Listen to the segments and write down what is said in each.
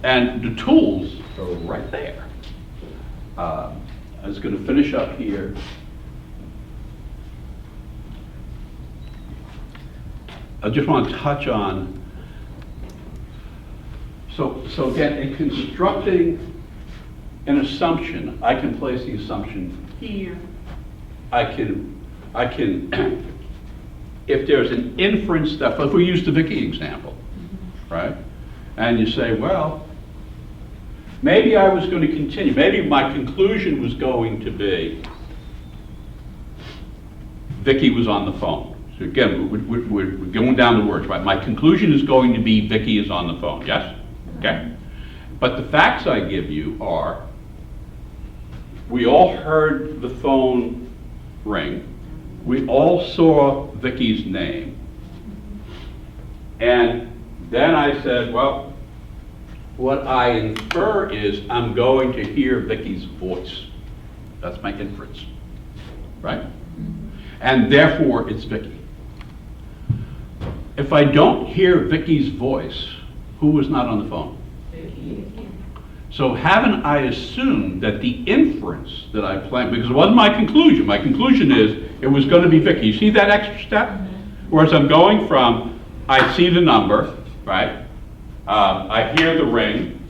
And the tools are right there. I was going to finish up here. I just want to touch on, so again, in constructing an assumption, I can place the assumption here. I can, if there's an inference that, if we use the Vicky example, right? And you say, well, maybe I was going to continue, maybe my conclusion was going to be Vicky was on the phone. So again, we're going down the words, right? My conclusion is going to be Vicky is on the phone, yes? Okay? But the facts I give you are, we all heard the phone ring. We all saw Vicky's name. And then I said, well, what I infer is I'm going to hear Vicky's voice. That's my inference, right? And therefore, it's Vicky. If I don't hear Vicky's voice, who was not on the phone? Vicky. So haven't I assumed that the inference that I planned, because it wasn't my conclusion. My conclusion is it was going to be Vicky. You see that extra step? Whereas I'm going from, I see the number, right? I hear the ring.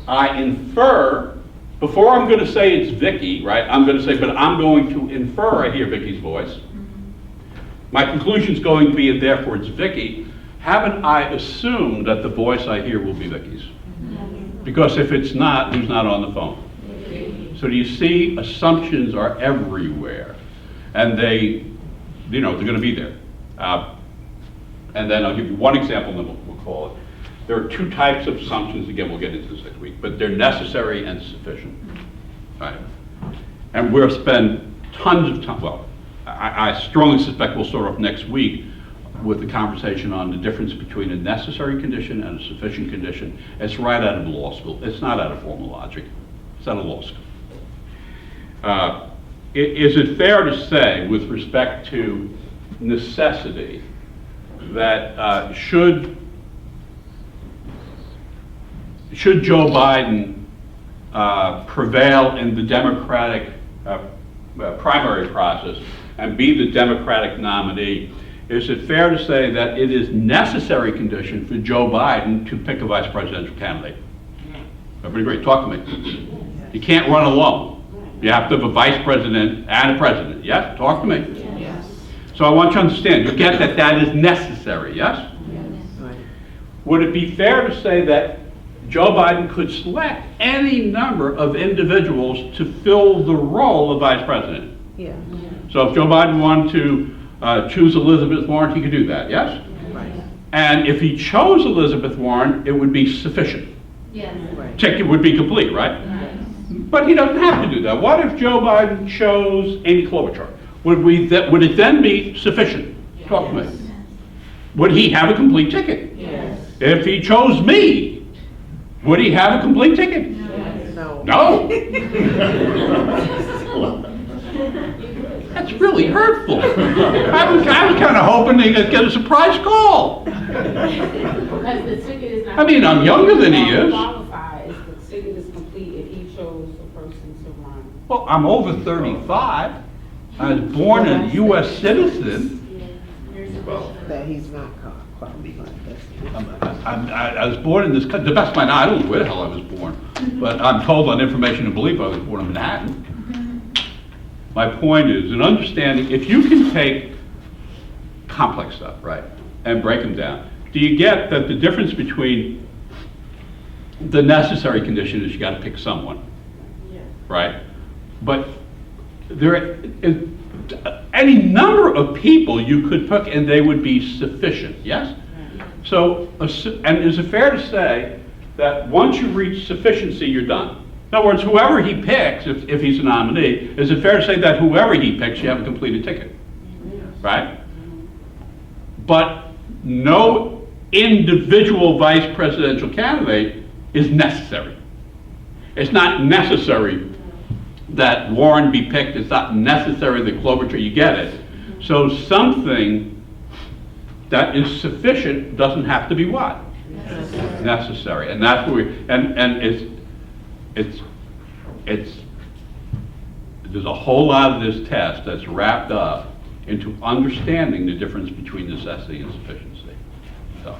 I infer, before I'm going to say it's Vicky, right? I'm going to say, but I'm going to infer I hear Vicky's voice. My conclusion is going to be, and therefore it's Vicky. Haven't I assumed that the voice I hear will be Vicky's? Because if it's not, who's not on the phone? So do you see, assumptions are everywhere, and they, they're going to be there. And then I'll give you one example, and then we'll call it. There are two types of assumptions. Again, we'll get into this next week, but they're necessary and sufficient. All right. And we'll spend tons of time. Well, I strongly suspect we'll start off next week with the conversation on the difference between a necessary condition and a sufficient condition. It's right out of law school. It's not out of formal logic. It's out of law school. Is it fair to say, with respect to necessity, that should Joe Biden prevail in the Democratic primary process and be the Democratic nominee, is it fair to say that it is necessary condition for Joe Biden to pick a vice presidential candidate? Everybody agree? Talk to me. You can't run alone. You have to have a vice president and a president. Yes? Talk to me. Yes. So I want you to understand, you get that that is necessary, yes? Yes. Would it be fair to say that Joe Biden could select any number of individuals to fill the role of vice president? Yeah. So if Joe Biden wanted to choose Elizabeth Warren, he could do that, yes? Right. And if he chose Elizabeth Warren, it would be sufficient. Yes. Right. Ticket would be complete, right? Yes. But he doesn't have to do that. What if Joe Biden chose Amy Klobuchar? Would it then be sufficient? Talk to me. Would he have a complete ticket? Yes. If he chose me, would he have a complete ticket? Yes. No. No. That's really hurtful. I was kind of hoping they could get a surprise call. Because the ticket is not. I mean, I'm younger than he is. Qualifies, the ticket is complete if he chose a person to run. Well, I'm over 35. I was born a U.S. citizen. That he's not qualified. I was born in this country. The best of my knowledge, I don't know where the hell I was born, but I'm told on information and belief I was born in Manhattan. My point is, in understanding, if you can take complex stuff, right, and break them down, do you get that the difference between the necessary condition is you got to pick someone, right? But there is any number of people you could pick and they would be sufficient, yes? So, and is it fair to say that once you reach sufficiency, you're done? In other words, whoever he picks, if he's a nominee, is it fair to say that whoever he picks, you have a completed ticket, right? But no individual vice presidential candidate is necessary. It's not necessary that Warren be picked. It's not necessary that Klobuchar, you get it. So something that is sufficient doesn't have to be what? Necessary. necessary, and that's where we, and there's a whole lot of this test that's wrapped up into understanding the difference between necessity and sufficiency. So,